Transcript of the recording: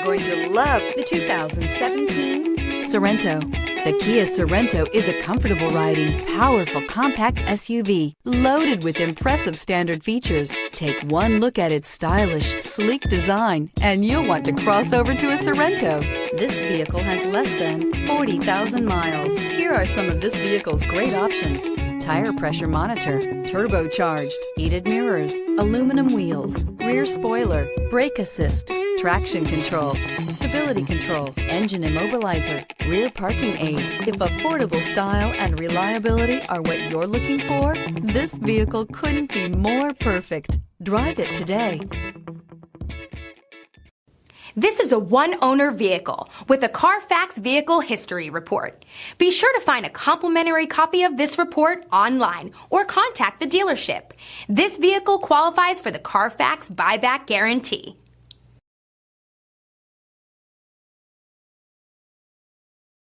going to love the 2017 Sorento. The Kia Sorento is a comfortable riding, powerful compact SUV loaded with impressive standard features. Take one look at its stylish, sleek design and you'll want to cross over to a Sorento. This vehicle has less than 40,000 miles. Here are some of this vehicle's great options: tire pressure monitor, turbocharged, heated mirrors, aluminum wheels, rear spoiler, brake assist, traction control, stability control, engine immobilizer, rear parking aid. If affordable style and reliability are what you're looking for, this vehicle couldn't be more perfect. Drive it today. This is a one-owner vehicle with a CARFAX Vehicle History Report. Be sure to find a complimentary copy of this report online or contact the dealership. This vehicle qualifies for the CARFAX Buyback Guarantee.